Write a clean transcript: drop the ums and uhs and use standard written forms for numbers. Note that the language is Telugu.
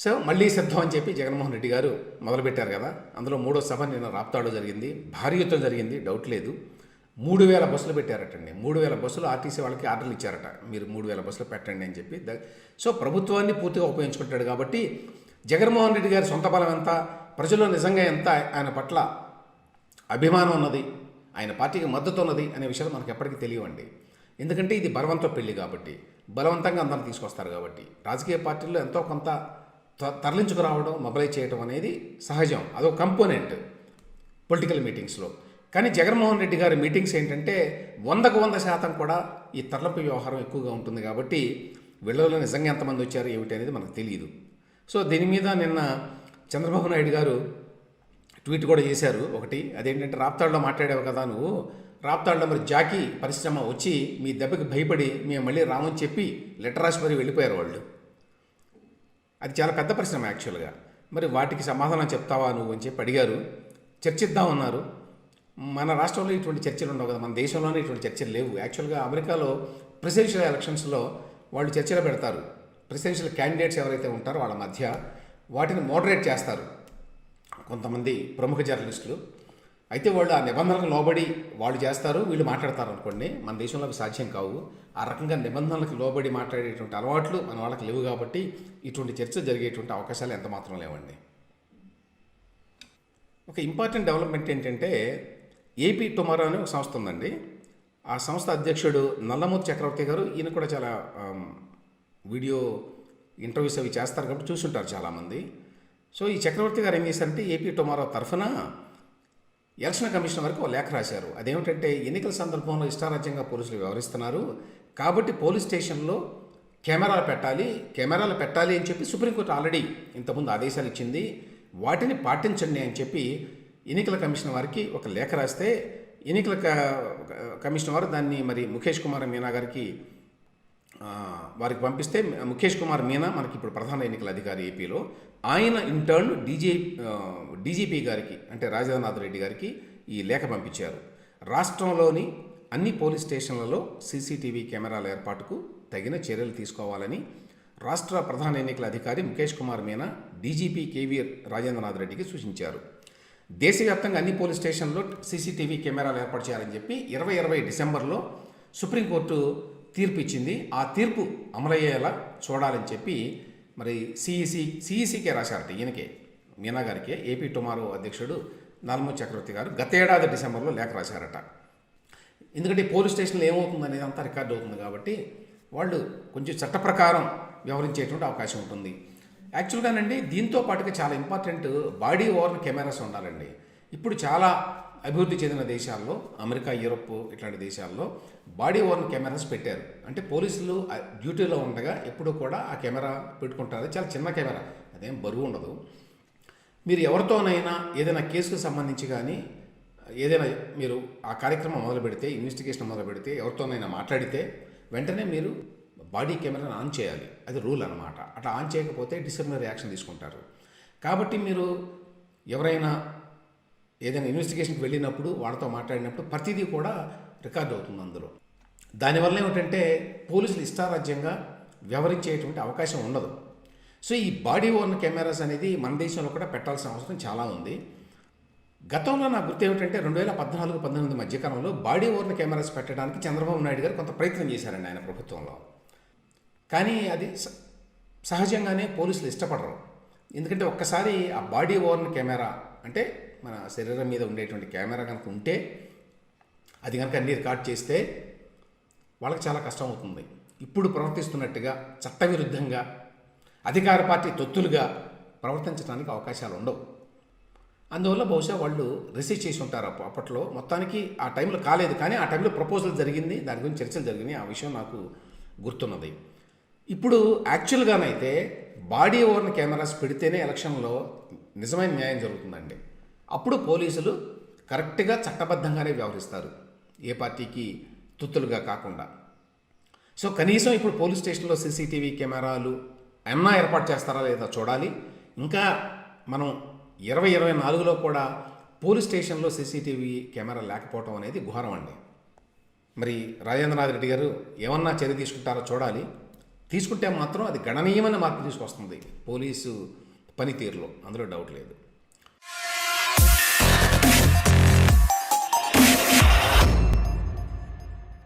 సో మళ్ళీ సిద్ధం అని చెప్పి జగన్మోహన్ రెడ్డి గారు మొదలుపెట్టారు కదా. అందులో మూడో సభ నిన్న రాప్తాడులో జరిగింది. భారీ ఎత్తున జరిగింది, డౌట్ లేదు. 3,000 బస్సులు పెట్టారటండి. 3,000 బస్సులు ఆర్టీసీ వాళ్ళకి ఆర్డర్లు ఇచ్చారట, మీరు 3,000 బస్సులు పెట్టండి అని చెప్పి. సో ప్రభుత్వాన్ని పూర్తిగా ఉపయోగించుకుంటాడు కాబట్టి జగన్మోహన్ రెడ్డి గారి సొంత బలం ఎంత, ప్రజల్లో నిజంగా ఎంత ఆయన పట్ల అభిమానం ఉన్నది, ఆయన పార్టీకి మద్దతు ఉన్నది అనే విషయాలు మనకు ఎప్పటికీ తెలియవండి. ఎందుకంటే ఇది బలవంతం పెళ్లి కాబట్టి, బలవంతంగా అందరిని తీసుకొస్తారు కాబట్టి. రాజకీయ పార్టీల్లో ఎంతో కొంత తరలించుకురావడం, మొబలైజ్ చేయడం అనేది సహజం, అదొక కంపోనెంట్ పొలిటికల్ మీటింగ్స్లో. కానీ జగన్మోహన్ రెడ్డి గారి మీటింగ్స్ ఏంటంటే 100% కూడా ఈ తరలింపు వ్యవహారం ఎక్కువగా ఉంటుంది కాబట్టి వీళ్ళలో నిజంగా ఎంతమంది వచ్చారు ఏమిటి అనేది మనకు తెలియదు. సో దీని మీద నిన్న చంద్రబాబు నాయుడు గారు ట్వీట్ కూడా చేశారు ఒకటి. అదేంటంటే, రాప్తాడులో మాట్లాడావు కదా నువ్వు, రాప్తాడులో మరి జాకీ పరిశ్రమ వచ్చి మీ దెబ్బకి భయపడి మేము మళ్ళీ రామని చెప్పి లెటర్ రాసి మరి వెళ్ళిపోయారు వాళ్ళు. అది చాలా పెద్ద పరిశ్రమ యాక్చువల్గా. మరి వాటికి సమాధానం చెప్తావా నువ్వు అని చెప్పి అడిగారు. చర్చిద్దామన్నారు. మన రాష్ట్రంలో ఇటువంటి చర్చలు ఉండవు కదా, మన దేశంలోనే ఇటువంటి చర్చలు లేవు. యాక్చువల్గా అమెరికాలో ప్రెసిడెన్షియల్ ఎలక్షన్స్లో వాళ్ళు చర్చలు పెడతారు. ప్రెసిడెన్షియల్ క్యాండిడేట్స్ ఎవరైతే ఉంటారో వాళ్ళ మధ్య వాటిని మోడరేట్ చేస్తారు కొంతమంది ప్రముఖ జర్నలిస్టులు. అయితే వాళ్ళు ఆ నిబంధనలకు లోబడి వాళ్ళు చేస్తారు, వీళ్ళు మాట్లాడతారు అనుకోండి. మన దేశంలో అవి సాధ్యం కావు. ఆ రకంగా నిబంధనలకు లోబడి మాట్లాడేటువంటి అలవాట్లు మన వాళ్ళకి లేవు కాబట్టి ఇటువంటి చర్చ జరిగేటువంటి అవకాశాలు ఎంత మాత్రం లేవండి. ఒక ఇంపార్టెంట్ డెవలప్మెంట్ ఏంటంటే, ఏపీ టుమారో అనే ఒక సంస్థ ఉందండి. ఆ సంస్థ అధ్యక్షుడు నల్లమూరి చక్రవర్తి గారు, ఈయన కూడా చాలా వీడియో ఇంటర్వ్యూస్ అవి చేస్తారు కాబట్టి చూసుంటారు చాలామంది. సో ఈ చక్రవర్తి గారు ఏం చేశారంటే, ఏపీ టుమారో తరఫున ఎలక్షన్ కమిషన్ వరకు లేఖ రాశారు. అదేమిటంటే, ఎన్నికల సందర్భంలో ఇష్టారాజ్యంగా పోలీసులు వ్యవహరిస్తున్నారు కాబట్టి పోలీస్ స్టేషన్లో కెమెరాలు పెట్టాలి అని చెప్పి సుప్రీంకోర్టు ఆల్రెడీ ఇంతకుముందు ఆదేశాలు ఇచ్చింది. వాటిని పాటించండి అని చెప్పి ఎన్నికల కమిషన్ వారికి ఒక లేఖ రాస్తే, ఎన్నికల కమిషన్ వారు దాన్ని మరి ముఖేష్ కుమార్ మీనా గారికి వారికి పంపిస్తే, ముఖేష్ కుమార్ మీనా మనకి ఇప్పుడు ప్రధాన ఎన్నికల అధికారి ఏపీలో, ఆయన ఇంటర్న్ డీజీపీ గారికి అంటే రాజేంద్రనాథ్ రెడ్డి గారికి ఈ లేఖ పంపించారు. రాష్ట్రంలోని అన్ని పోలీస్ స్టేషన్లలో సీసీటీవీ కెమెరాల ఏర్పాటుకు తగిన చర్యలు తీసుకోవాలని రాష్ట్ర ప్రధాన ఎన్నికల అధికారి ముఖేష్ కుమార్ మీనా డీజీపీ కేవీ రాజేంద్రనాథ్ రెడ్డికి సూచించారు. దేశవ్యాప్తంగా అన్ని పోలీస్ స్టేషన్లో సీసీటీవీ కెమెరాలు ఏర్పాటు చేయాలని చెప్పి 2020 డిసెంబర్లో సుప్రీంకోర్టు తీర్పు ఇచ్చింది. ఆ తీర్పు అమలయ్యేలా చూడాలని చెప్పి మరి సిఈసికే రాశారట. ఈయనకే, మీనా గారికే, ఏపీ టుమారో అధ్యక్షుడు నల్లమూరి చక్రవర్తి గారు గత ఏడాది డిసెంబర్లో లేఖ రాశారట. ఎందుకంటే పోలీస్ స్టేషన్లో ఏమవుతుంది అనేది అంతా రికార్డు అవుతుంది కాబట్టి వాళ్ళు కొంచెం చట్ట ప్రకారం వ్యవహరించేటువంటి అవకాశం ఉంటుంది. యాక్చువల్గానండి దీంతో పాటుగా చాలా ఇంపార్టెంట్ బాడీ ఓవర్న్ కెమెరాస్ ఉండాలండి. ఇప్పుడు చాలా అభివృద్ధి చెందిన దేశాల్లో, అమెరికా, యూరోప్ ఇట్లాంటి దేశాల్లో బాడీ ఓవర్న్ కెమెరాస్ పెట్టారు. అంటే పోలీసులు డ్యూటీలో ఉండగా ఎప్పుడూ కూడా ఆ కెమెరా పెట్టుకుంటారు. చాలా చిన్న కెమెరా, అదేం బరువు ఉండదు. మీరు ఎవరితోనైనా ఏదైనా కేసుకు సంబంధించి కానీ ఏదైనా మీరు ఆ కార్యక్రమం మొదలు పెడితే, ఇన్వెస్టిగేషన్ మొదలు పెడితే, ఎవరితోనైనా మాట్లాడితే వెంటనే మీరు బాడీ కెమెరాను ఆన్ చేయాలి. అది రూల్ అనమాట. అట్లా ఆన్ చేయకపోతే డిసిప్లినరీ యాక్షన్ తీసుకుంటారు. కాబట్టి మీరు ఎవరైనా ఏదైనా ఇన్వెస్టిగేషన్కి వెళ్ళినప్పుడు, వాళ్ళతో మాట్లాడినప్పుడు ప్రతిదీ కూడా రికార్డ్ అవుతుంది అందులో. దానివల్ల ఏమిటంటే పోలీసులు ఇష్టారాజ్యంగా వ్యవహరించేటువంటి అవకాశం ఉండదు. సో ఈ బాడీ ఓవర్న్ కెమెరాస్ అనేది మన దేశంలో కూడా పెట్టాల్సిన అవసరం చాలా ఉంది. గతంలో నాకు గుర్తు ఏమిటంటే 2014-19 మధ్యకాలంలో బాడీ ఓవర్న్ కెమెరాస్ పెట్టడానికి చంద్రబాబు నాయుడు గారు కొంత ప్రయత్నం చేశారండి ఆయన ప్రభుత్వంలో. కానీ అది సహజంగానే పోలీసులు ఇష్టపడరు. ఎందుకంటే ఒక్కసారి ఆ బాడీ ఓవర్న్ కెమెరా అంటే మన శరీరం మీద ఉండేటువంటి కెమెరా కనుక ఉంటే, అది కనుక అన్ని రికార్డ్ చేస్తే వాళ్ళకి చాలా కష్టం అవుతుంది. ఇప్పుడు ప్రవర్తిస్తున్నట్టుగా చట్టవిరుద్ధంగా అధికార పార్టీ తొత్తులుగా ప్రవర్తించడానికి అవకాశాలు ఉండవు. అందువల్ల బహుశా వాళ్ళు రిసీవ్ చేసి ఉంటారు అప్పట్లో. మొత్తానికి ఆ టైంలో కాలేదు, కానీ ఆ టైంలో ప్రపోజల్ జరిగింది, దాని గురించి చర్చలు జరిగినాయి. ఆ విషయం నాకు గుర్తున్నది. ఇప్పుడు యాక్చువల్గానైతే బాడీ ఓవర్న్ కెమెరాస్ పెడితేనే ఎలక్షన్లో నిజమైన న్యాయం జరుగుతుందండి. అప్పుడు పోలీసులు కరెక్ట్గా చట్టబద్ధంగానే వ్యవహరిస్తారు, ఏ పార్టీకి తుత్తులుగా కాకుండా. సో కనీసం ఇప్పుడు పోలీస్ స్టేషన్లో సీసీటీవీ కెమెరాలు ఏమన్నా ఏర్పాటు చేస్తారా లేదా చూడాలి. ఇంకా మనం 2024లో కూడా పోలీస్ స్టేషన్లో సీసీటీవీ కెమెరా లేకపోవడం అనేది ఘోరం అండి. మరి రాజేంద్రనాథ్ రెడ్డి గారు ఏమన్నా చర్య తీసుకుంటారో చూడాలి. తీసుకుంటే మాత్రం అది గణనీయమైన మార్పు తీసుకొస్తుంది పోలీసు పనితీరులో, అందులో డౌట్ లేదు.